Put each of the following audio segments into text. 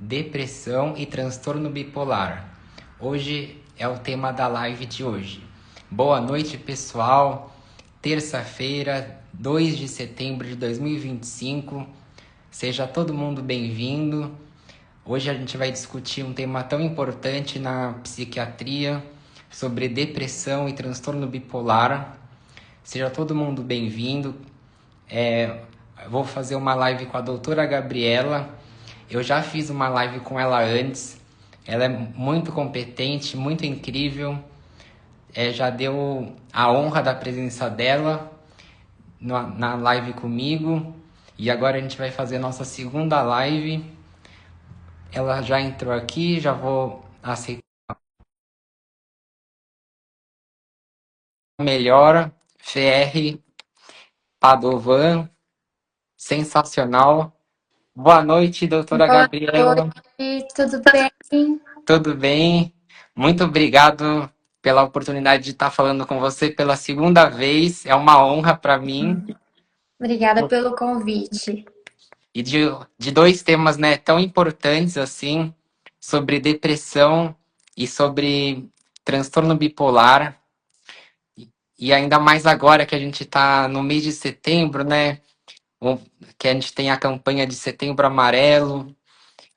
depressão e transtorno bipolar. Hoje é o tema da live de hoje. Boa noite, pessoal. Terça-feira, 2 de setembro de 2025. Seja todo mundo bem-vindo. Hoje a gente vai discutir um tema tão importante na psiquiatria sobre depressão e transtorno bipolar. Seja todo mundo bem-vindo. Vou fazer uma live com a doutora Gabriela. Eu já fiz uma live com ela antes. Ela é muito competente, muito incrível. Já deu a honra da presença dela na live comigo. E agora a gente vai fazer nossa segunda live. Ela já entrou aqui, já vou aceitar. Melhor, FR Padovan, sensacional. Boa noite, doutora Boa Gabriela. noite, tudo bem? Tudo bem? Muito obrigado pela oportunidade de estar falando com você pela segunda vez. É uma honra para mim. Obrigada pelo convite. E de dois temas, né, tão importantes assim, sobre depressão e sobre transtorno bipolar. E ainda mais agora que a gente está no mês de setembro, né? Que a gente tem a campanha de Setembro Amarelo.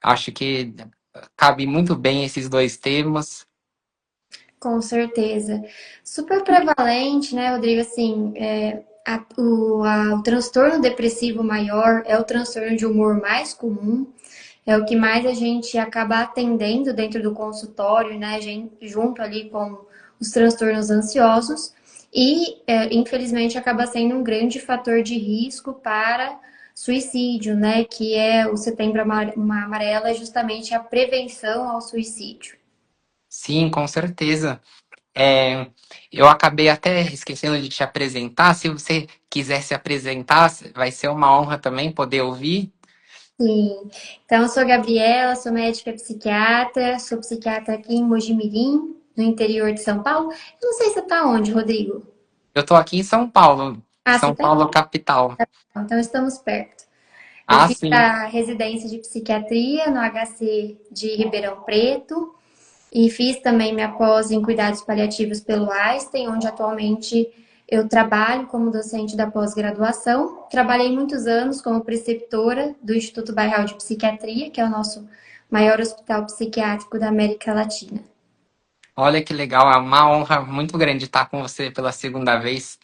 Acho que cabe muito bem esses dois temas. Com certeza. Super prevalente, né, Rodrigo? Assim, o transtorno depressivo maior é o transtorno de humor mais comum, é o que mais a gente acaba atendendo dentro do consultório, né, junto ali com os transtornos ansiosos, e infelizmente acaba sendo um grande fator de risco para suicídio, né, que é o Amarelo, é justamente a prevenção ao suicídio. Sim, com certeza. É, eu acabei até esquecendo de te apresentar. Se você quiser se apresentar, vai ser uma honra também poder ouvir. Sim. Então, eu sou Gabriela, sou médica psiquiatra, sou psiquiatra aqui em Mojimirim, no interior de São Paulo. Eu não sei se você está onde, Rodrigo. Eu estou aqui em Ah, você São está em Paulo capital. então estamos perto. Eu Ah, fiz sim. a residência de psiquiatria no HC de Ribeirão Preto e fiz também minha pós em cuidados paliativos pelo Einstein, onde atualmente eu trabalho como docente da pós-graduação. Trabalhei muitos anos como preceptora do Instituto Bairral de Psiquiatria, que é o nosso maior hospital psiquiátrico da América Latina. Olha que legal, é uma honra muito grande estar com você pela segunda vez.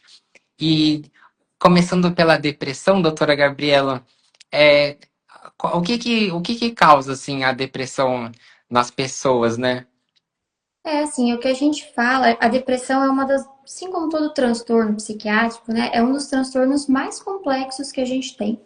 E começando pela depressão, doutora Gabriela, é, o que que causa assim a depressão nas pessoas, né? É assim, o que a gente fala, a depressão é uma das, assim como todo transtorno psiquiátrico, né, é um dos transtornos mais complexos que a gente tem.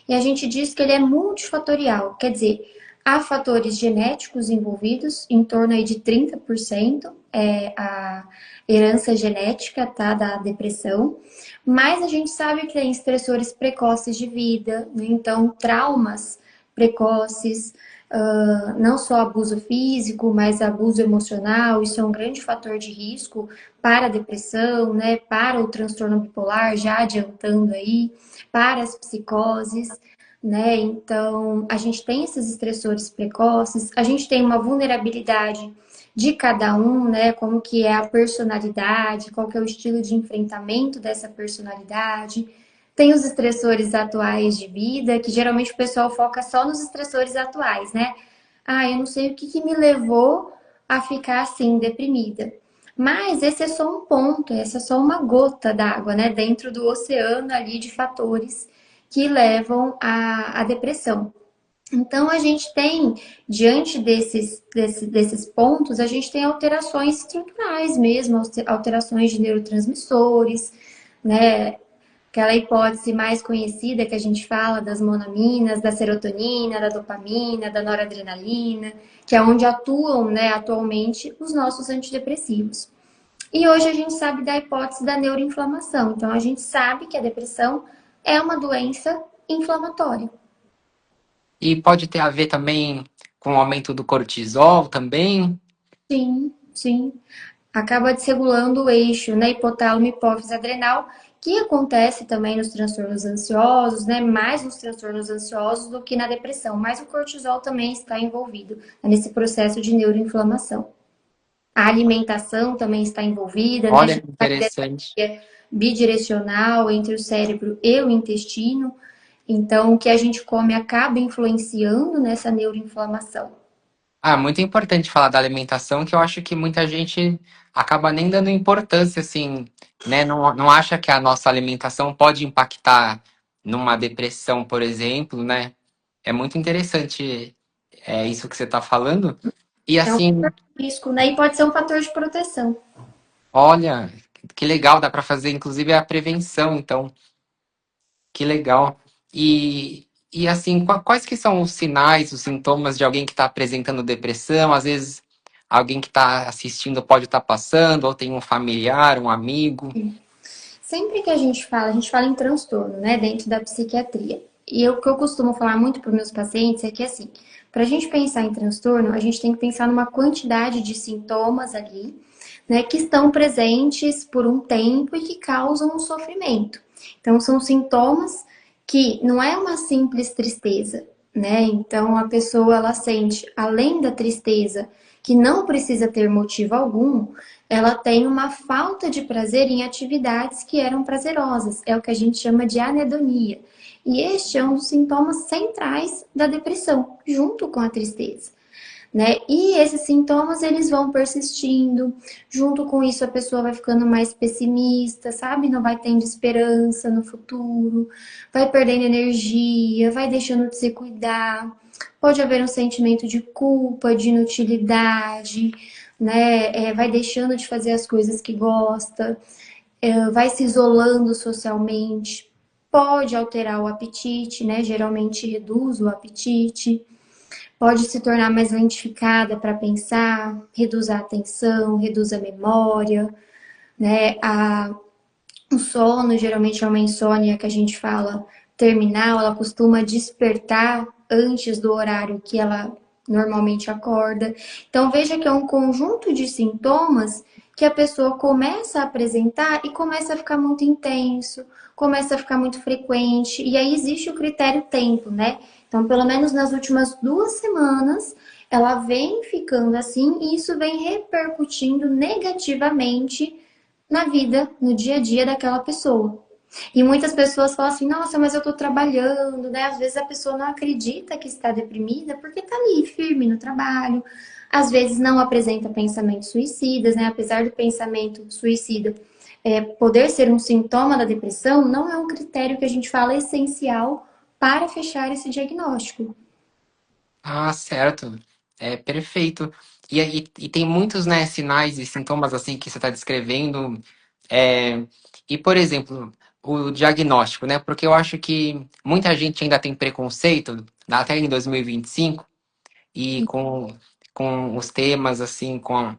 E a gente diz que ele é multifatorial, quer dizer, há fatores genéticos envolvidos, em torno aí de 30% é a herança genética, tá, da depressão, mas a gente sabe que tem estressores precoces de vida, né, então traumas precoces, não só abuso físico, mas abuso emocional, isso é um grande fator de risco para a depressão, né, para o transtorno bipolar, já adiantando aí, para as psicoses, né? Então, a gente tem esses estressores precoces, a gente tem uma vulnerabilidade de cada um, né? Como que é a personalidade, qual que é o estilo de enfrentamento dessa personalidade. Tem os estressores atuais de vida, que geralmente o pessoal foca só nos estressores atuais, né? Ah, eu não sei o que, que me levou a ficar assim, deprimida. Mas esse é só um ponto, essa é só uma gota d'água, né? Dentro do oceano ali de fatores que levam à depressão. Então, a gente tem, diante desses pontos, a gente tem alterações estruturais mesmo, alterações de neurotransmissores, né? Aquela hipótese mais conhecida que a gente fala das monaminas, da serotonina, da dopamina, da noradrenalina, que é onde atuam, né, atualmente os nossos antidepressivos. E hoje a gente sabe da hipótese da neuroinflamação. Então a gente sabe que a depressão é uma doença inflamatória. E pode ter a ver também com o aumento do cortisol também. Sim, sim. Acaba desregulando o eixo, né, hipotálamo, hipófise adrenal, que acontece também nos transtornos ansiosos, né? Mais nos transtornos ansiosos do que na depressão, mas o cortisol também está envolvido nesse processo de neuroinflamação. A alimentação também está envolvida, né? A Olha, gente sabe dessa interessante. via bidirecional entre o cérebro e o intestino. Então, o que a gente come acaba influenciando nessa neuroinflamação. Ah, muito importante falar da alimentação, que eu acho que muita gente acaba nem dando importância, assim, né? Não acha que a nossa alimentação pode impactar numa depressão, por exemplo, né? É muito interessante isso que você está falando. E É um assim, risco, né? E pode ser um fator de proteção. olha, que legal, dá para fazer inclusive a prevenção, então, que legal. E assim, quais que são os sinais, os sintomas de alguém que está apresentando depressão? Às vezes, alguém que está assistindo pode estar passando, ou tem um familiar, um amigo. Sempre que a gente fala em transtorno, né, dentro da psiquiatria. E o que eu costumo falar muito para os meus pacientes é que, assim, para a gente pensar em transtorno, a gente tem que pensar numa quantidade de sintomas ali, né, que estão presentes por um tempo e que causam um sofrimento. Então, são sintomas que não é uma simples tristeza, né? Então, a pessoa, ela sente, além da tristeza, que não precisa ter motivo algum, ela tem uma falta de prazer em atividades que eram prazerosas. É o que a gente chama de anedonia. E este é um dos sintomas centrais da depressão, junto com a tristeza. Né? E esses sintomas eles vão persistindo. Junto com isso, a pessoa vai ficando mais pessimista, sabe? Não vai tendo esperança no futuro, vai perdendo energia, vai deixando de se cuidar. Pode haver um sentimento de culpa, de inutilidade, né? Vai deixando de fazer as coisas que gosta, vai se isolando socialmente. Pode alterar o apetite, né? Geralmente reduz o apetite. Pode se tornar mais lentificada para pensar, reduz a atenção, reduz a memória, né? O sono geralmente é uma insônia que a gente fala terminal, ela costuma despertar antes do horário que ela normalmente acorda. Então veja que é um conjunto de sintomas que a pessoa começa a apresentar e começa a ficar muito intenso, começa a ficar muito frequente, e aí existe o critério tempo, né? Então, pelo menos nas últimas 2 semanas, ela vem ficando assim e isso vem repercutindo negativamente na vida, no dia a dia daquela pessoa. E muitas pessoas falam assim, nossa, mas eu tô trabalhando, né? Às vezes a pessoa não acredita que está deprimida porque tá ali, firme no trabalho. Às vezes não apresenta pensamentos suicidas, né? Apesar do pensamento suicida poder ser um sintoma da depressão, não é um critério que a gente fala essencial para fechar esse diagnóstico. Ah, certo. É perfeito. E tem muitos, né, sinais e sintomas assim que você está descrevendo. É, e, por exemplo, o diagnóstico, né? Porque eu acho que muita gente ainda tem preconceito, até em 2025, e com os temas, assim, com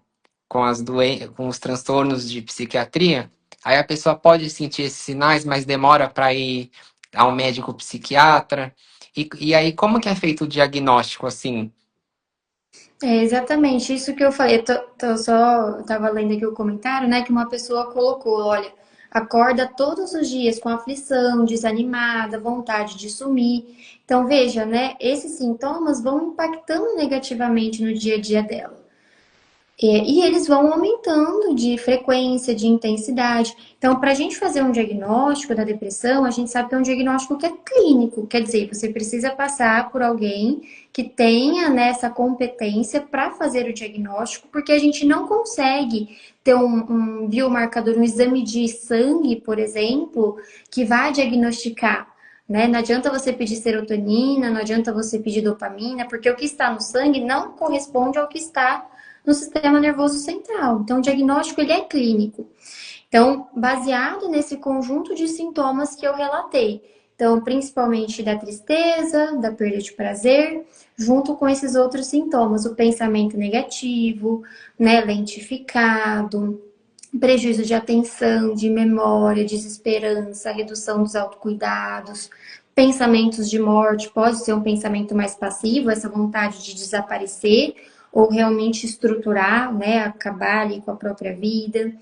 os transtornos de psiquiatria. Aí a pessoa pode sentir esses sinais, mas demora para ir ao médico psiquiatra. E aí, como que é feito o diagnóstico, assim? É exatamente isso que eu falei. Eu tava lendo aqui o comentário, né? Que uma pessoa colocou, olha, acorda todos os dias com aflição, desanimada, vontade de sumir. Então, veja, né? Esses sintomas vão impactando negativamente no dia a dia dela. E eles vão aumentando de frequência, de intensidade. Então, para a gente fazer um diagnóstico da depressão, a gente sabe que é um diagnóstico que é clínico, quer dizer, você precisa passar por alguém que tenha nessa competência para fazer o diagnóstico, porque a gente não consegue ter um biomarcador, um exame de sangue, por exemplo, que vá diagnosticar. Né? Não adianta você pedir serotonina, não adianta você pedir dopamina, porque o que está no sangue não corresponde ao que está no sistema nervoso central. Então, o diagnóstico ele é clínico. Então, baseado nesse conjunto de sintomas que eu relatei. Então, principalmente da tristeza, da perda de prazer, junto com esses outros sintomas, o pensamento negativo, né, lentificado, prejuízo de atenção, de memória, desesperança, redução dos autocuidados, pensamentos de morte, pode ser um pensamento mais passivo, essa vontade de desaparecer, ou realmente estruturar, né, acabar ali com a própria vida.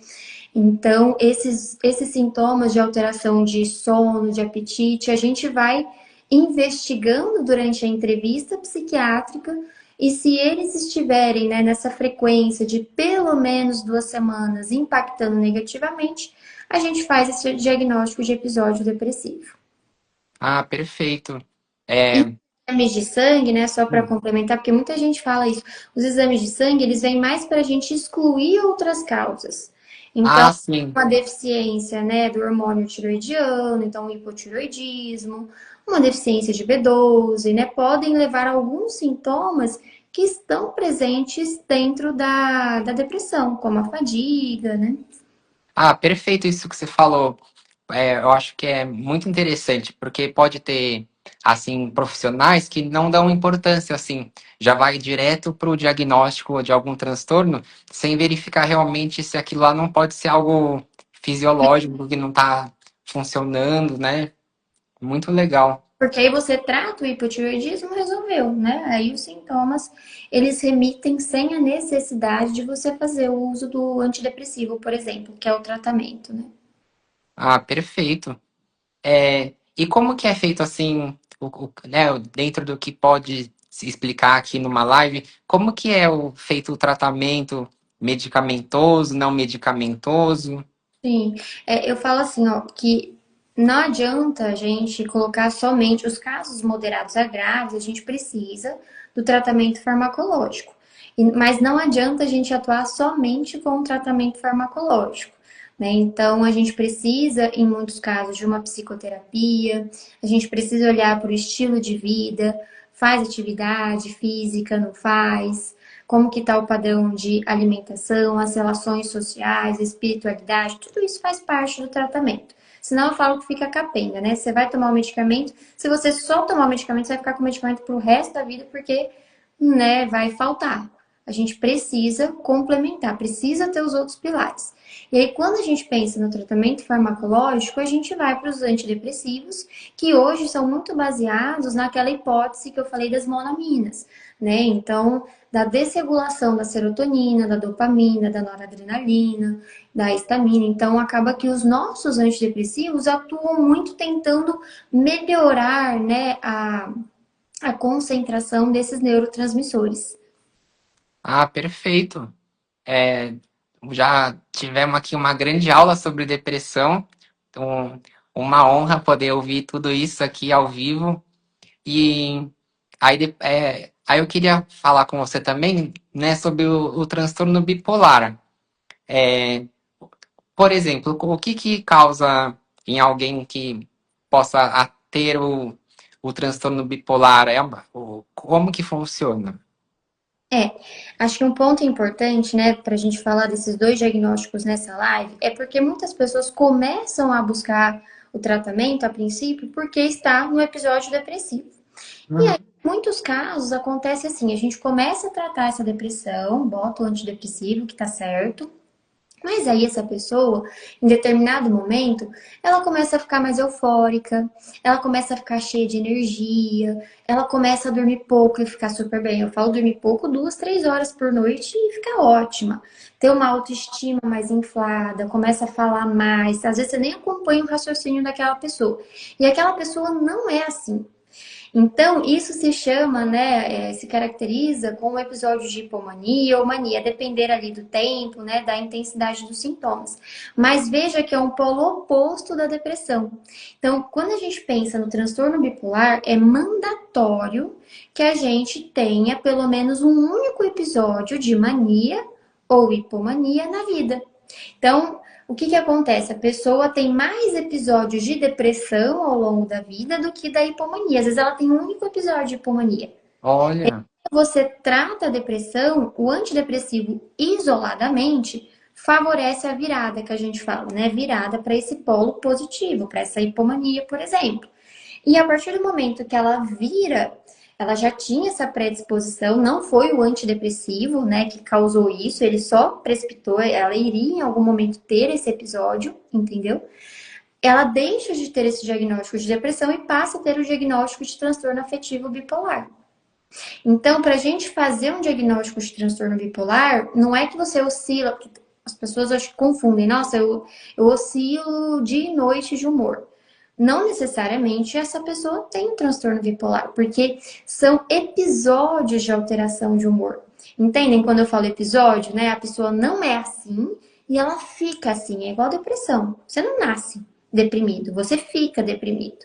Então, esses sintomas de alteração de sono, de apetite, a gente vai investigando durante a entrevista psiquiátrica e se eles estiverem, né, nessa frequência de pelo menos 2 semanas impactando negativamente, a gente faz esse diagnóstico de episódio depressivo. Ah, perfeito. E É, os exames de sangue, né, só para hum. complementar, porque muita gente fala isso, os exames de sangue, eles vêm mais para a gente excluir outras causas. Então, Ah, sim. uma deficiência, né, do hormônio tiroidiano, então um hipotiroidismo, uma deficiência de B12, né, podem levar a alguns sintomas que estão presentes dentro da depressão, como a fadiga, né? Ah, perfeito isso que você falou. Eu acho que é muito interessante, porque pode ter, assim, profissionais que não dão importância, assim, já vai direto para o diagnóstico de algum transtorno, sem verificar realmente se aquilo lá não pode ser algo fisiológico, que não está funcionando, né? Muito legal. Porque aí você trata o hipotireoidismo, resolveu, né? Aí os sintomas, eles remitem sem a necessidade de você fazer o uso do antidepressivo, por exemplo, que é o tratamento, né? Ah, perfeito. E como que é feito assim, né, dentro do que pode se explicar aqui numa live, como que é feito o tratamento medicamentoso, não medicamentoso? Sim, eu falo assim, ó, que não adianta a gente colocar somente os casos moderados a graves, a gente precisa do tratamento farmacológico. Mas não adianta a gente atuar somente com o tratamento farmacológico, né? Então, a gente precisa, em muitos casos, de uma psicoterapia, a gente precisa olhar para o estilo de vida, faz atividade física, não faz, como que está o padrão de alimentação, as relações sociais, a espiritualidade, tudo isso faz parte do tratamento. Senão eu falo que fica capenga, né? Você vai tomar o medicamento, se você só tomar o medicamento, você vai ficar com o medicamento pro resto da vida, porque, né, vai faltar. A gente precisa complementar, precisa ter os outros pilares. E aí, quando a gente pensa no tratamento farmacológico, a gente vai para os antidepressivos, que hoje são muito baseados naquela hipótese que eu falei das monaminas, né? Então, da desregulação da serotonina, da dopamina, da noradrenalina, da histamina. Então, acaba que os nossos antidepressivos atuam muito tentando melhorar, né, a concentração desses neurotransmissores. Ah, perfeito. É, já tivemos aqui uma grande aula sobre depressão, então uma honra poder ouvir tudo isso aqui ao vivo. E aí eu queria falar com você também, né, sobre o transtorno bipolar. É, por exemplo, o que que causa em alguém que possa ter o transtorno bipolar? Como que funciona? É, acho que um ponto importante, né, para a gente falar desses dois diagnósticos nessa live, é porque muitas pessoas começam a buscar o tratamento a princípio porque está no episódio depressivo. E aí, Uhum. em muitos casos, acontece assim: a gente começa a tratar essa depressão, bota o antidepressivo, que tá certo, mas aí essa pessoa, em determinado momento, ela começa a ficar mais eufórica, ela começa a ficar cheia de energia, ela começa a dormir pouco e ficar super bem. Eu falo dormir pouco, 2, 3 horas por noite e ficar ótima. Ter uma autoestima mais inflada, começa a falar mais. Às vezes você nem acompanha o raciocínio daquela pessoa. E aquela pessoa não é assim. Então, isso se chama, né, se caracteriza com um episódio de hipomania ou mania, a depender ali do tempo, né, da intensidade dos sintomas. Mas veja que é um polo oposto da depressão. Então, quando a gente pensa no transtorno bipolar, é mandatório que a gente tenha pelo menos um único episódio de mania ou hipomania na vida. Então, o que que acontece? A pessoa tem mais episódios de depressão ao longo da vida do que da hipomania. Às vezes ela tem um único episódio de hipomania. Olha, Você trata a depressão, o antidepressivo isoladamente favorece a virada que a gente fala, né? Virada para esse polo positivo, para essa hipomania, por exemplo. E a partir do momento que ela vira, ela já tinha essa predisposição, não foi o antidepressivo, né, que causou isso, ele só precipitou, ela iria em algum momento ter esse episódio, entendeu? Ela deixa de ter esse diagnóstico de depressão e passa a ter o diagnóstico de transtorno afetivo bipolar. Então, para a gente fazer um diagnóstico de transtorno bipolar, não é que você oscila. As pessoas acho que confundem. Nossa, eu oscilo dia e noite de humor. Não necessariamente essa pessoa tem um transtorno bipolar, porque são episódios de alteração de humor. Entendem quando eu falo episódio, né? A pessoa não é assim e ela fica assim. É igual depressão. Você não nasce deprimido, você fica deprimido,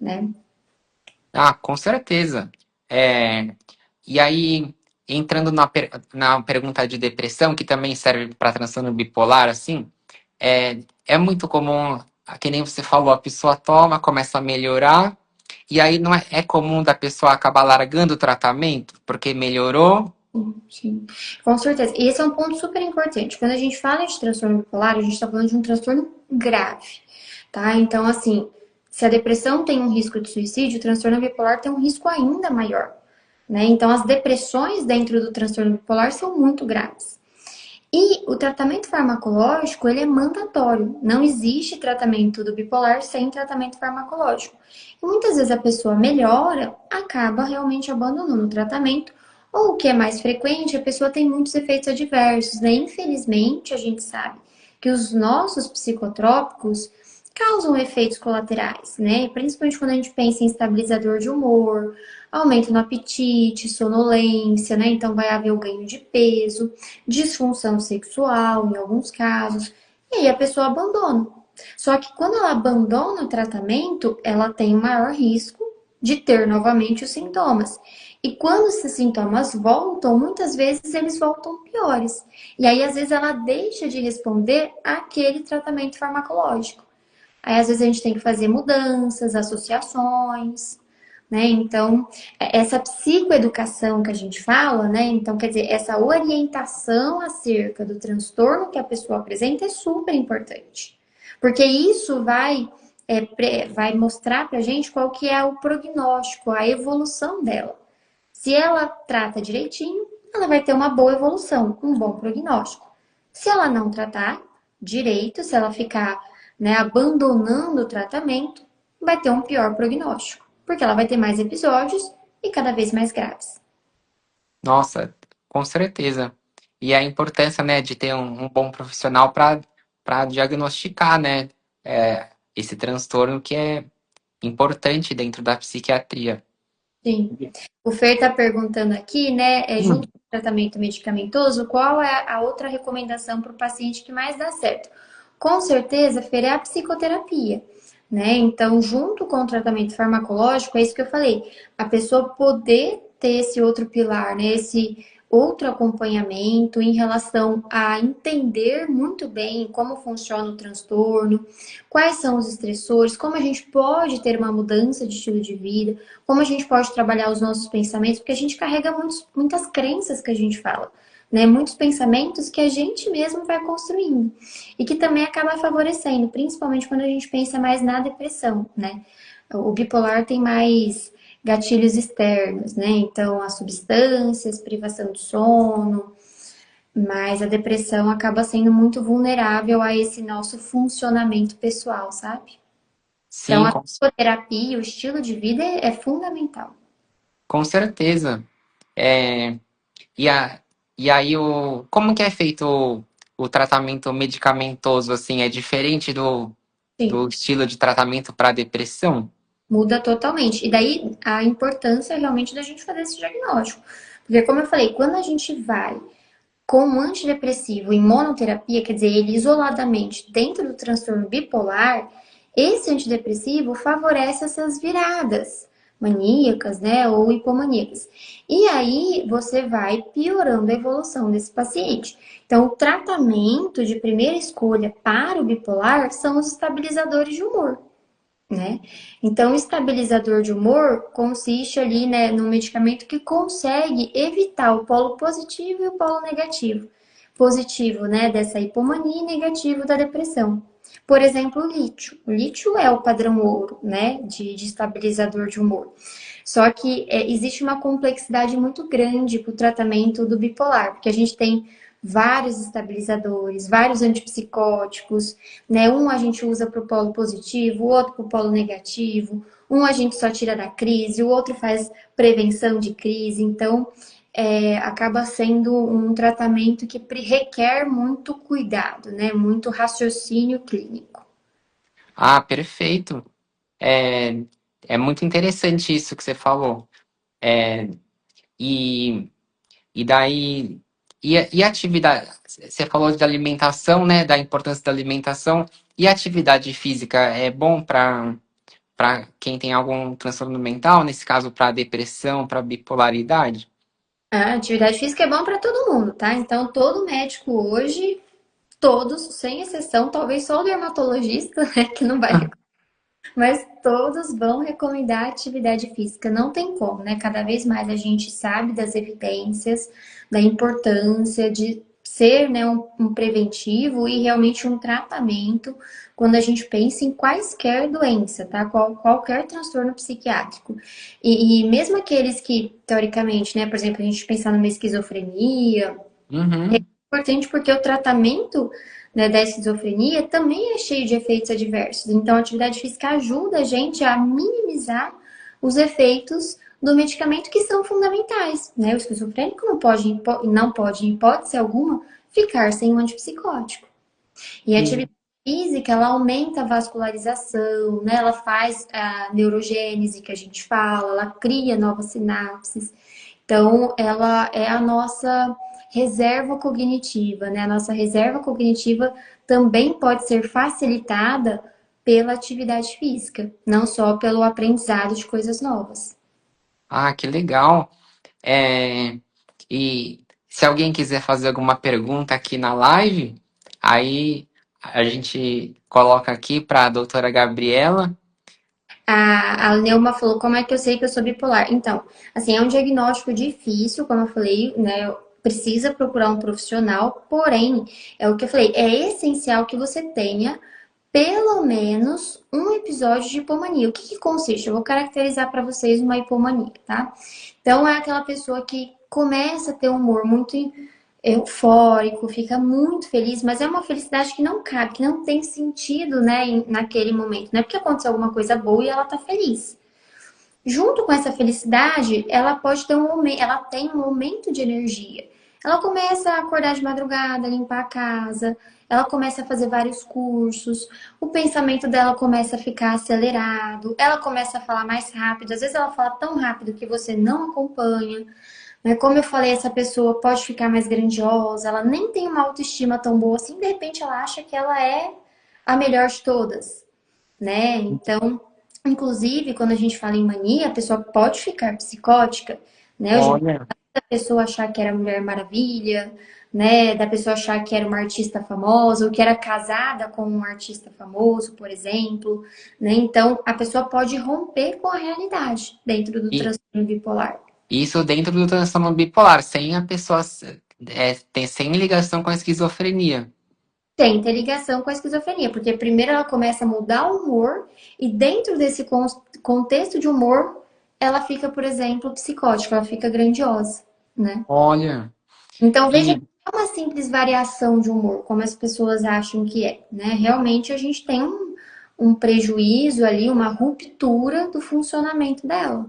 né? Ah, com certeza. É, e aí, entrando na pergunta de depressão, que também serve para transtorno bipolar, assim, é muito comum, que nem você falou, a pessoa toma, começa a melhorar, e aí não é comum da pessoa acabar largando o tratamento, porque melhorou. Sim, com certeza. E esse é um ponto super importante. Quando a gente fala de transtorno bipolar, a gente está falando de um transtorno grave, tá? Então, assim, se a depressão tem um risco de suicídio, o transtorno bipolar tem um risco ainda maior, né? Então, as depressões dentro do transtorno bipolar são muito graves. E o tratamento farmacológico, ele é mandatório. Não existe tratamento do bipolar sem tratamento farmacológico. E muitas vezes a pessoa melhora, acaba realmente abandonando o tratamento, ou o que é mais frequente, a pessoa tem muitos efeitos adversos, né? Infelizmente, a gente sabe que os nossos psicotrópicos causam efeitos colaterais, né? Principalmente quando a gente pensa em estabilizador de humor, aumento no apetite, sonolência, né? Então vai haver o ganho de peso, disfunção sexual em alguns casos, e aí a pessoa abandona. Só que quando ela abandona o tratamento, ela tem o maior risco de ter novamente os sintomas. E quando esses sintomas voltam, muitas vezes eles voltam piores. E aí, às vezes, ela deixa de responder àquele tratamento farmacológico. Aí, às vezes, a gente tem que fazer mudanças, associações, né? Então, essa psicoeducação que a gente fala, né? Então, quer dizer, essa orientação acerca do transtorno que a pessoa apresenta é super importante. Porque isso vai mostrar pra gente qual que é o prognóstico, a evolução dela. Se ela trata direitinho, ela vai ter uma boa evolução, um bom prognóstico. Se ela não tratar direito, se ela ficar, né, abandonando o tratamento, vai ter um pior prognóstico, porque ela vai ter mais episódios e cada vez mais graves. Nossa, com certeza. E a importância, né, de ter um bom profissional para diagnosticar, né, esse transtorno que é importante dentro da psiquiatria. Sim. O Fer está perguntando aqui, né, junto com o tratamento medicamentoso, qual é a outra recomendação para o paciente que mais dá certo? Com certeza, Fer, é a psicoterapia, né? Então, junto com o tratamento farmacológico, é isso que eu falei, a pessoa poder ter esse outro pilar, né, esse outro acompanhamento em relação a entender muito bem como funciona o transtorno, quais são os estressores, como a gente pode ter uma mudança de estilo de vida, como a gente pode trabalhar os nossos pensamentos, porque a gente carrega muitas crenças que a gente fala, né? Muitos pensamentos que a gente mesmo vai construindo e que também acaba favorecendo, principalmente quando a gente pensa mais na depressão, né? O bipolar tem mais gatilhos externos, né? Então, as substâncias, privação de sono, mas a depressão acaba sendo muito vulnerável a esse nosso funcionamento pessoal, sabe? Então, Sim, a psicoterapia, o estilo de vida é fundamental. com certeza. É, e, e aí, como que é feito o tratamento medicamentoso, assim, é diferente do Sim. estilo de tratamento para depressão? Muda totalmente. E daí a importância realmente da gente fazer esse diagnóstico. Porque, como eu falei, quando a gente vai com um antidepressivo em monoterapia, quer dizer, ele isoladamente dentro do transtorno bipolar, esse antidepressivo favorece essas viradas maníacas, né, ou hipomaníacas. E aí você vai piorando a evolução desse paciente. Então, o tratamento de primeira escolha para o bipolar são os estabilizadores de humor, né? Então, o estabilizador de humor consiste ali, né, num medicamento que consegue evitar o polo positivo e o polo negativo. Positivo, né, dessa hipomania e negativo da depressão. Por exemplo, o lítio. O lítio é o padrão ouro, né, de estabilizador de humor. Só que existe uma complexidade muito grande para o tratamento do bipolar, porque a gente tem vários estabilizadores, vários antipsicóticos, né? Um a gente usa para o polo positivo, o outro para o polo negativo, um a gente só tira da crise, o outro faz prevenção de crise. Então, acaba sendo um tratamento que requer muito cuidado, né? Muito raciocínio clínico. Ah, perfeito. É, é muito interessante isso que você falou. É, e, e daí, e a atividade? Você falou de alimentação, né? Da importância da alimentação. E a atividade física é bom para quem tem algum transtorno mental, nesse caso para depressão, para bipolaridade? A atividade física é bom para todo mundo, tá? Então, todo médico hoje, todos, sem exceção, talvez só o dermatologista, né, que não vai, mas todos vão recomendar atividade física. Não tem como, né? Cada vez mais a gente sabe das evidências, da importância de ser, né, um preventivo e realmente um tratamento quando a gente pensa em quaisquer doença, tá? Qualquer transtorno psiquiátrico. E mesmo aqueles que, teoricamente, né, por exemplo, a gente pensar numa esquizofrenia, Uhum. importante porque o tratamento, né, da esquizofrenia também é cheio de efeitos adversos. Então, a atividade física ajuda a gente a minimizar os efeitos do medicamento que são fundamentais, né? O esquizofrênico não pode, em hipótese alguma, ficar sem um antipsicótico. E a E, atividade física, ela aumenta a vascularização, né? Ela faz a neurogênese que a gente fala, ela cria novas sinapses. Então, ela é a nossa reserva cognitiva, né? A nossa reserva cognitiva também pode ser facilitada pela atividade física, não só pelo aprendizado de coisas novas. que legal. É, e se alguém quiser fazer alguma pergunta aqui na live, aí a gente coloca aqui para a doutora Gabriela. A Neuma falou, como é que eu sei que eu sou bipolar? Então, assim, é um diagnóstico difícil, como eu falei, né? Precisa procurar um profissional, porém, é o que eu falei, é essencial que você tenha pelo menos um episódio de hipomania. O que que consiste? Eu vou caracterizar para vocês uma hipomania, tá? Então, é aquela pessoa que começa a ter um humor muito eufórico, fica muito feliz, mas é uma felicidade que não cabe, que não tem sentido, né, naquele momento. Não é porque aconteceu alguma coisa boa e ela tá feliz. Junto com essa felicidade, ela pode ter um momento, ela tem um aumento de energia. Ela começa a acordar de madrugada, limpar a casa, ela começa a fazer vários cursos, o pensamento dela começa a ficar acelerado, ela começa a falar mais rápido, às vezes ela fala tão rápido que você não acompanha. Mas como eu falei, essa pessoa pode ficar mais grandiosa, ela nem tem uma autoestima tão boa assim, de repente ela acha que ela é a melhor de todas, né? Então, inclusive, quando a gente fala em mania, a pessoa pode ficar psicótica, né? Eu já vi Olha, da pessoa achar que era Mulher Maravilha, né? Da pessoa achar que era uma artista famosa, ou que era casada com um artista famoso, por exemplo, né? Então, a pessoa pode romper com a realidade dentro do e transtorno bipolar. isso dentro do transtorno bipolar, sem a pessoa tem sem ligação com a esquizofrenia. Tem ter ligação com a esquizofrenia, porque primeiro ela começa a mudar o humor e dentro desse contexto de humor, ela fica, por exemplo, psicótica, ela fica grandiosa, né? Olha, Então veja que e não é uma simples variação de humor, como as pessoas acham que é, né? Realmente a gente tem um prejuízo ali, uma ruptura do funcionamento dela.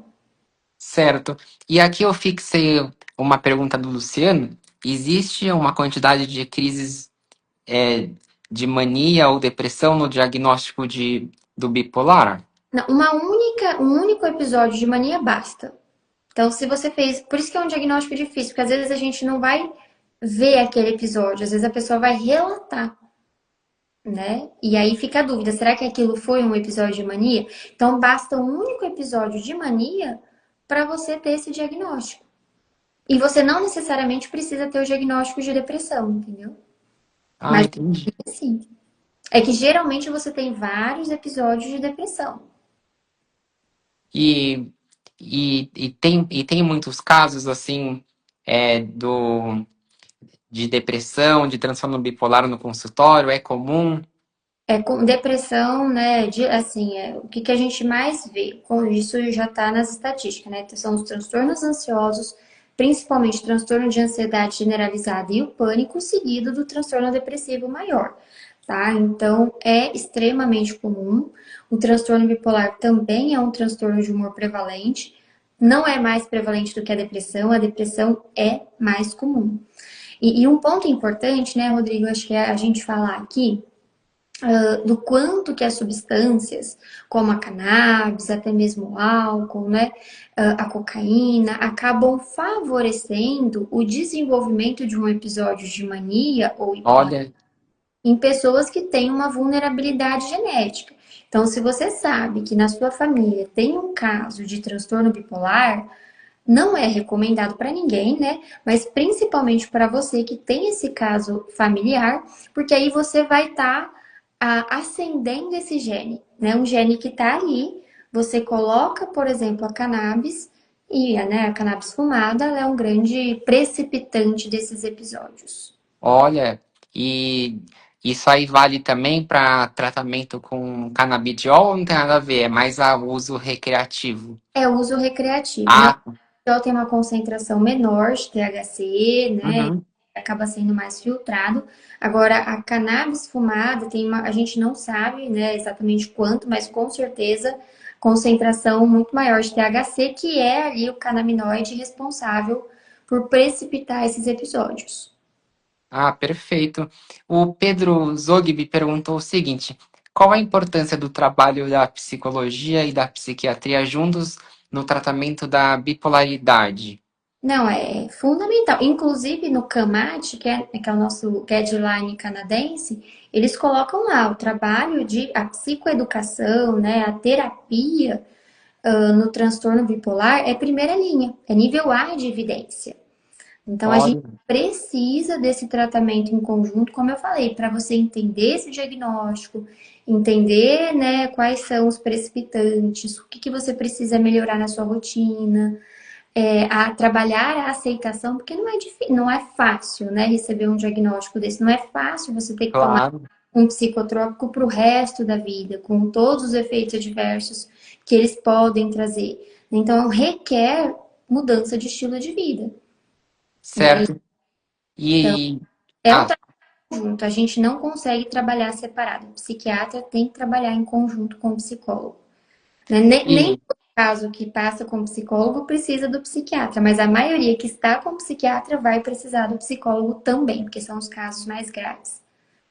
certo. E aqui eu fixei uma pergunta do Luciano. Existe uma quantidade de crises é, de mania ou depressão no diagnóstico do bipolar? Não, um único episódio de mania basta. Então, se você fez. Por isso que é um diagnóstico difícil, porque às vezes a gente não vai ver aquele episódio, às vezes a pessoa vai relatar, né? E aí fica a dúvida: será que aquilo foi um episódio de mania? Então, basta um único episódio de mania para você ter esse diagnóstico. E você não necessariamente precisa ter o diagnóstico de depressão, entendeu? Ah, Mas entendi. sim. É que geralmente você tem vários episódios de depressão. E, e tem muitos casos assim de depressão, de transtorno bipolar no consultório, é comum? É com depressão, né? Assim, o que, que a gente mais vê com isso já está nas estatísticas, né? São os transtornos ansiosos, principalmente transtorno de ansiedade generalizada e o pânico, seguido do transtorno depressivo maior, tá? Então, é extremamente comum. O transtorno bipolar também é um transtorno de humor prevalente, não é mais prevalente do que a depressão é mais comum. E um ponto importante, né, Rodrigo, acho que é a gente falar aqui do quanto que as substâncias, como a cannabis, até mesmo o álcool, né, a cocaína, acabam favorecendo o desenvolvimento de um episódio de mania ou hipose Olha, em pessoas que têm uma vulnerabilidade genética. Então, se você sabe que na sua família tem um caso de transtorno bipolar, não é recomendado para ninguém, né? Mas principalmente para você que tem esse caso familiar, porque aí você vai estar acendendo esse gene, né? Um gene que está ali, você coloca, por exemplo, a cannabis e né, a cannabis fumada, ela é um grande precipitante desses episódios. olha, e isso aí vale também para tratamento com canabidiol ou não tem nada a ver? É mais a uso recreativo. É uso recreativo, né? Ah, Então tem uma concentração menor de THC, né? uhum. Acaba sendo mais filtrado. Agora, a cannabis fumada tem uma, a gente não sabe, né, exatamente quanto, mas com certeza concentração muito maior de THC, que é ali o canabinoide responsável por precipitar esses episódios. Ah, perfeito. O Pedro Zogby perguntou o seguinte: qual a importância do trabalho da psicologia e da psiquiatria juntos no tratamento da bipolaridade? Não, é fundamental. Inclusive no CAMAT, que é o nosso guideline canadense, eles colocam lá o trabalho de a psicoeducação, né, a terapia no transtorno bipolar é primeira linha, é nível A de evidência. Então a gente Olha, precisa desse tratamento em conjunto, como eu falei, para você entender esse diagnóstico, entender, né, quais são os precipitantes, o que que você precisa melhorar na sua rotina a trabalhar a aceitação, porque não é difícil, não é fácil, né, receber um diagnóstico desse. Não é fácil você ter que tomar claro. um psicotrópico para o resto da vida, com todos os efeitos adversos que eles podem trazer. Então, requer mudança de estilo de vida, né? Certo. Então, E. é um Ah, trabalho conjunto. A gente não consegue trabalhar separado. O psiquiatra tem que trabalhar em conjunto com o psicólogo. Né? Nem e, todo caso que passa com psicólogo precisa do psiquiatra, mas a maioria que está com psiquiatra vai precisar do psicólogo também, porque são os casos mais graves.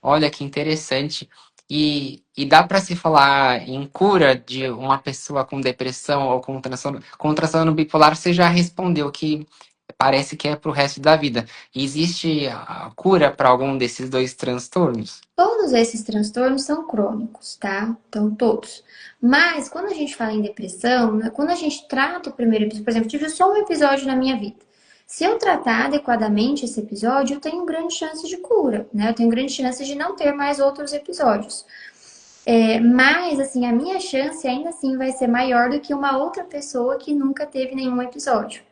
olha que interessante. E dá para se falar em cura de uma pessoa com depressão ou com transtorno bipolar? Você já respondeu que parece que é para o resto da vida. Existe a cura para algum desses dois transtornos? Todos esses transtornos são crônicos, tá? Então, todos. Mas, quando a gente fala em depressão, né, quando a gente trata o primeiro episódio, por exemplo, tive só um episódio na minha vida. Se eu tratar adequadamente esse episódio, eu tenho grande chance de cura, né? Eu tenho grande chance de não ter mais outros episódios. Mas, assim, a minha chance ainda assim vai ser maior do que uma outra pessoa que nunca teve nenhum episódio.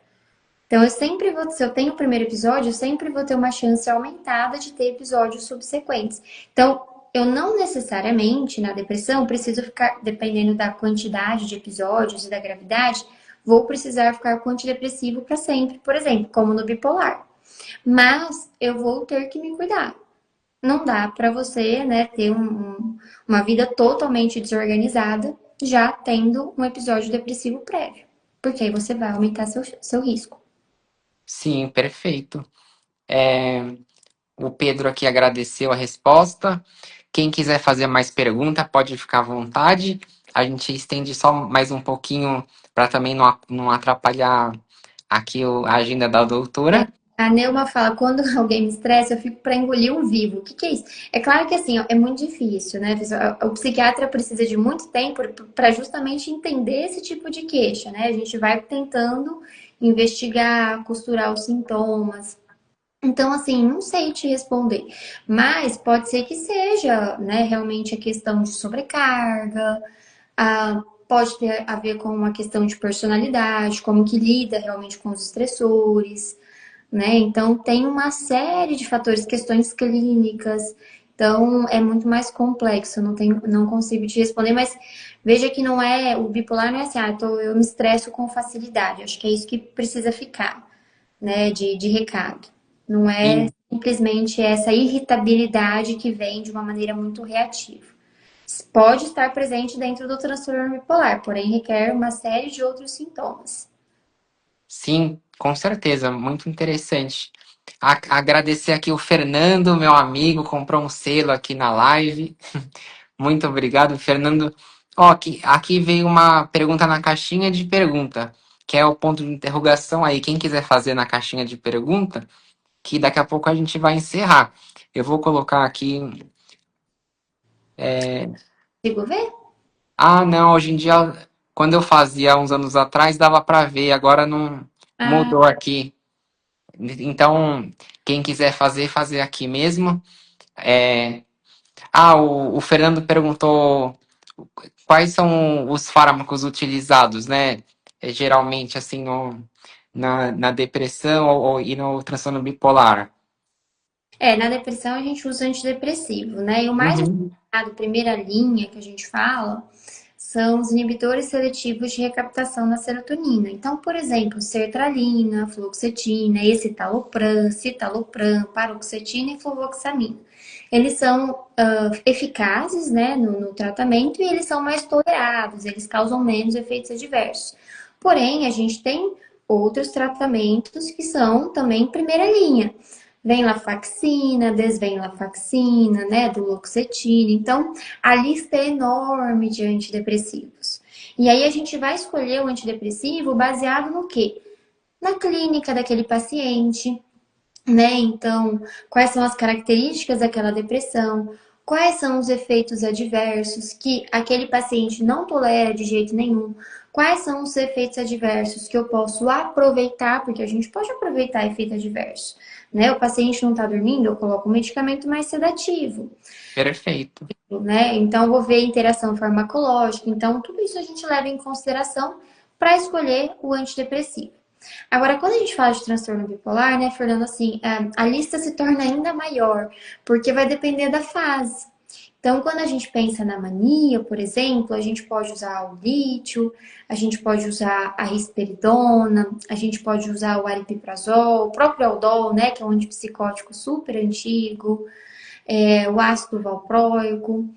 Então, eu sempre vou, se eu tenho o primeiro episódio, eu sempre vou ter uma chance aumentada de ter episódios subsequentes. Então, eu não necessariamente, na depressão, preciso ficar, dependendo da quantidade de episódios e da gravidade, vou precisar ficar com antidepressivo para sempre, por exemplo, como no bipolar. Mas eu vou ter que me cuidar. Não dá para você, né, ter uma vida totalmente desorganizada já tendo um episódio depressivo prévio. Porque aí você vai aumentar seu risco. Sim, perfeito. O Pedro aqui agradeceu a resposta. Quem quiser fazer mais pergunta, pode ficar à vontade. A gente estende só mais um pouquinho para também não atrapalhar aqui a agenda da doutora. A Neuma fala, quando alguém me estressa, eu fico para engolir um vivo. O que que é isso? É claro que assim, ó, é muito difícil, né? O psiquiatra precisa de muito tempo para justamente entender esse tipo de queixa, né? A gente vai tentando investigar, costurar os sintomas. Então, assim, não sei te responder, mas pode ser que seja, né, realmente a questão de sobrecarga, pode ter a ver com uma questão de personalidade, como que lida realmente com os estressores, né? Então, tem uma série de fatores, questões clínicas. Então, é muito mais complexo. Não consigo te responder, mas veja que não é, o bipolar não é assim, eu me estresso com facilidade. Acho que é isso que precisa ficar, né, de recado. Não é E, simplesmente essa irritabilidade que vem de uma maneira muito reativa. Pode estar presente dentro do transtorno bipolar, porém requer uma série de outros sintomas. Sim, com certeza, muito interessante. Agradecer aqui o Fernando, meu amigo, comprou um selo aqui na live. Muito obrigado, Fernando. Ó, aqui veio uma pergunta na caixinha de pergunta, que é o ponto de interrogação aí. Quem quiser fazer na caixinha de pergunta, que daqui a pouco a gente vai encerrar. Eu vou colocar aqui. Consigo ver? Ah, não, hoje em dia, quando eu fazia uns anos atrás, dava para ver, agora não Ah, mudou aqui. Então, quem quiser fazer aqui mesmo. É... Ah, o Fernando perguntou quais são os fármacos utilizados, né? Geralmente, assim, na depressão e no transtorno bipolar. na depressão a gente usa antidepressivo, né? E o mais Uhum. utilizado, primeira linha que a gente fala, são os inibidores seletivos de recaptação da serotonina. Então, por exemplo, sertralina, fluoxetina, escitalopram, citalopram, paroxetina e fluvoxamina. Eles são eficazes, né, no tratamento e eles são mais tolerados, eles causam menos efeitos adversos. Porém, a gente tem outros tratamentos que são também primeira linha. Venlafaxina, desvenlafaxina, né, duloxetina. Então, a lista é enorme de antidepressivos. E aí a gente vai escolher o antidepressivo baseado no quê? Na clínica daquele paciente, né? Então, quais são as características daquela depressão? Quais são os efeitos adversos que aquele paciente não tolera de jeito nenhum? Quais são os efeitos adversos que eu posso aproveitar? Porque a gente pode aproveitar efeito adverso, né? O paciente não está dormindo, eu coloco um medicamento mais sedativo, Perfeito. né? Então, eu vou ver a interação farmacológica. Então, tudo isso a gente leva em consideração para escolher o antidepressivo. Agora, quando a gente fala de transtorno bipolar, né, Fernando, assim, a lista se torna ainda maior, porque vai depender da fase. Então, quando a gente pensa na mania, por exemplo, a gente pode usar o lítio, a gente pode usar a risperidona, a gente pode usar o aripiprazol, o próprio Aldol, né, que é um antipsicótico super antigo, o ácido valproico.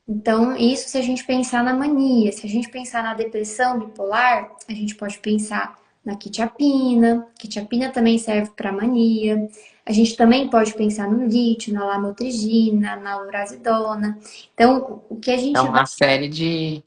Então, isso se a gente pensar na mania. Se a gente pensar na depressão bipolar, a gente pode pensar na quetiapina. Quetiapina também serve para mania. A gente também pode pensar no lítio, na lamotrigina, na lurazidona. Então, o que a É gente vai uma série de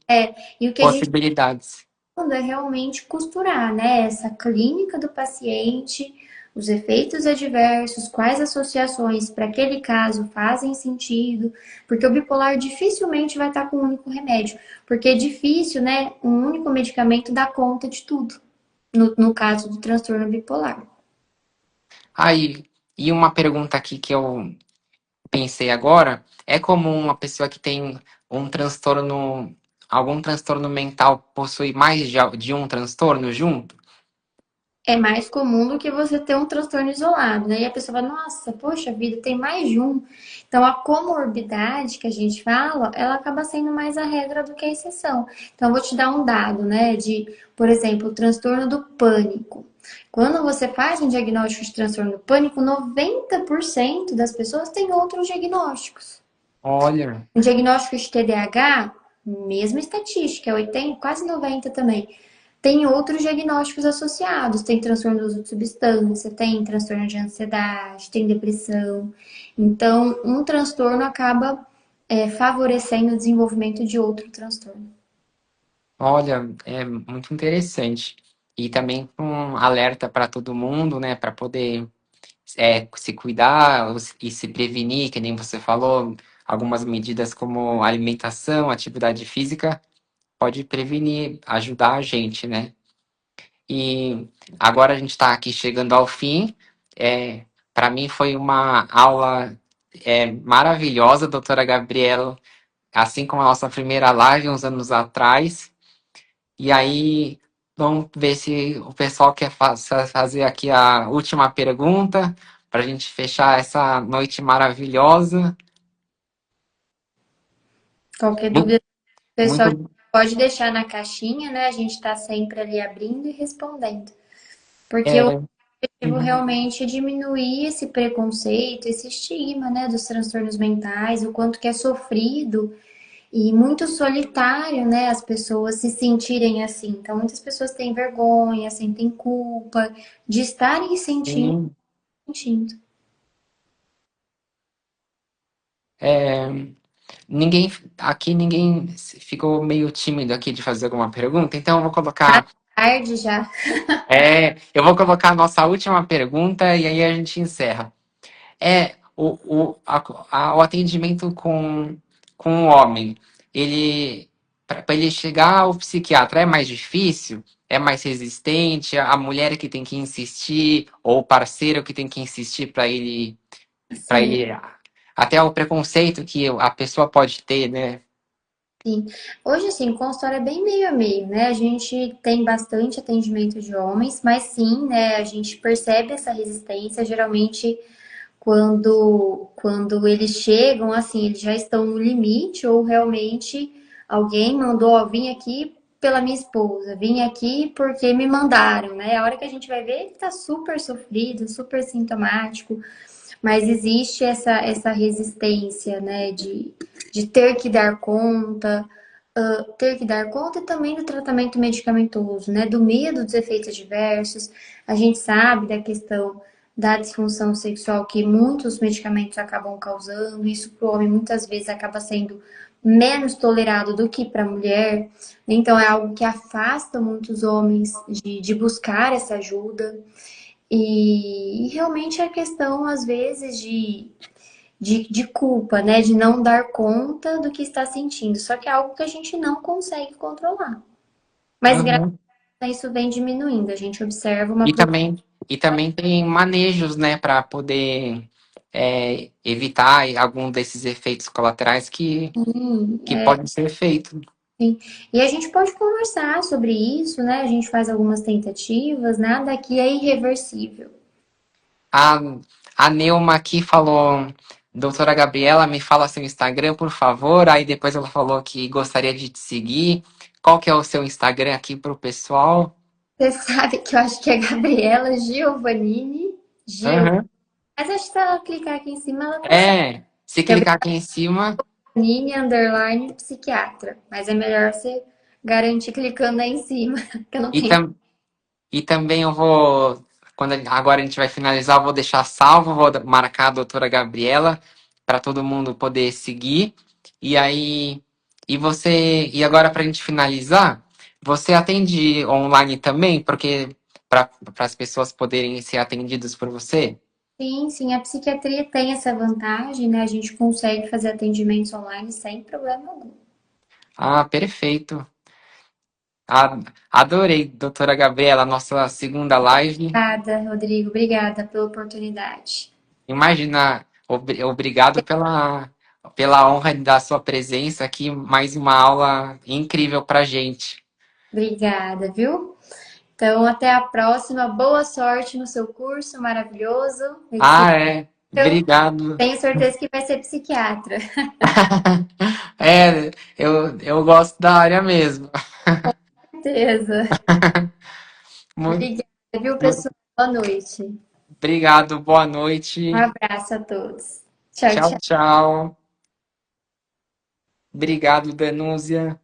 e o que a gente possibilidades. é realmente costurar, né? Essa clínica do paciente, os efeitos adversos, quais associações para aquele caso fazem sentido, porque o bipolar dificilmente vai estar com um único remédio, porque é difícil, né? Um único medicamento dar conta de tudo, no caso do transtorno bipolar. Aí, e uma pergunta aqui que eu pensei agora, é comum uma pessoa que tem um transtorno, algum transtorno mental possui mais de um transtorno junto? É mais comum do que você ter um transtorno isolado, né? E a pessoa fala, nossa, poxa vida, tem mais de um. Então, a comorbidade que a gente fala, ela acaba sendo mais a regra do que a exceção. Então, eu vou te dar um dado, né? De, por exemplo, o transtorno do pânico. Quando você faz um diagnóstico de transtorno do pânico, 90% das pessoas têm outros diagnósticos. Olha, Um diagnóstico de TDAH, mesma estatística, é 80, quase 90 também. Tem outros diagnósticos associados, tem transtorno do uso de substância, tem transtorno de ansiedade, tem depressão. Então, um transtorno acaba favorecendo o desenvolvimento de outro transtorno. olha, é muito interessante. E também um alerta para todo mundo, né, para poder se cuidar e se prevenir, que nem você falou, algumas medidas como alimentação, atividade física, pode prevenir, ajudar a gente, né? E agora a gente está aqui chegando ao fim. Para mim foi uma aula maravilhosa, doutora Gabriela, assim como a nossa primeira live uns anos atrás. E aí, vamos ver se o pessoal quer fazer aqui a última pergunta para a gente fechar essa noite maravilhosa. Qualquer Muito, dúvida, o pessoal muito, pode deixar na caixinha, né? A gente está sempre ali abrindo e respondendo. Porque o é, objetivo realmente é diminuir esse preconceito, esse estigma, né, dos transtornos mentais, o quanto que é sofrido. e muito solitário, né, as pessoas se sentirem assim. Então, muitas pessoas têm vergonha, sentem culpa de estarem sentindo, Sim. sentindo. É, ninguém ficou meio tímido aqui de fazer alguma pergunta, então Tarde já. eu vou colocar a nossa última pergunta e aí a gente encerra. O atendimento com o homem, para ele chegar ao psiquiatra é mais difícil? É mais resistente? A mulher que tem que insistir, ou o parceiro que tem que insistir para Sim, ele, até o preconceito que a pessoa pode ter, né? sim. Hoje, assim, o consultório é bem meio a meio, né? A gente tem bastante atendimento de homens, mas sim, né, a gente percebe essa resistência, geralmente quando eles chegam, assim, eles já estão no limite, ou realmente alguém mandou, ó, vim aqui pela minha esposa, vim aqui porque me mandaram, né? A hora que a gente vai ver, ele tá super sofrido, super sintomático, mas existe essa resistência, né, de ter que dar conta, ter que dar conta também do tratamento medicamentoso, né? Do medo dos efeitos adversos. A gente sabe da questão da disfunção sexual que muitos medicamentos acabam causando. Isso para o homem muitas vezes acaba sendo menos tolerado do que para a mulher. Então é algo que afasta muitos homens de buscar essa ajuda. E realmente a questão, às vezes, de culpa, né? De não dar conta do que está sentindo. Só que é algo que a gente não consegue controlar. Mas graças Uhum. a isso vem diminuindo. A gente observa uma E também, e também tem manejos, né, para poder evitar algum desses efeitos colaterais que produção. podem ser feitos. Sim. E a gente pode conversar sobre isso, né? A gente faz algumas tentativas, nada aqui é irreversível. A, a Neuma aqui falou, doutora Gabriela, me fala seu Instagram, por favor. Aí depois ela falou que gostaria de te seguir. Qual que é o seu Instagram aqui pro pessoal? Você sabe que eu acho que é Gabriela Giovannini, Aham. mas acho que se ela clicar aqui em cima, ela consegue. Se clicar aqui em cima. Giovannini underline psiquiatra. Mas é melhor você garantir clicando aí em cima, que eu não E, tenho. tam, e também eu vou, agora a gente vai finalizar, eu vou deixar salvo, vou marcar a doutora Gabriela para todo mundo poder seguir. E aí, e agora para a gente finalizar, você atende online também, porque para as pessoas poderem ser atendidas por você? Sim, sim, a psiquiatria tem essa vantagem, né? A gente consegue fazer atendimentos online sem problema algum. Ah, perfeito. Adorei, doutora Gabriela, nossa segunda live. Obrigada, Rodrigo. Obrigada pela oportunidade. Imagina, obrigado pela honra da sua presença aqui, mais uma aula incrível pra gente. Obrigada, viu? Então, até a próxima. Boa sorte no seu curso maravilhoso. Medicina. Ah, é. Eu Obrigado. tenho certeza que vai ser psiquiatra. Eu gosto da área mesmo. Certeza. Muito, Obrigada, viu, muito pessoal? Boa noite. obrigado, boa Um noite. abraço a todos. Tchau, Tchau, tchau. tchau. Obrigado, Danúzia.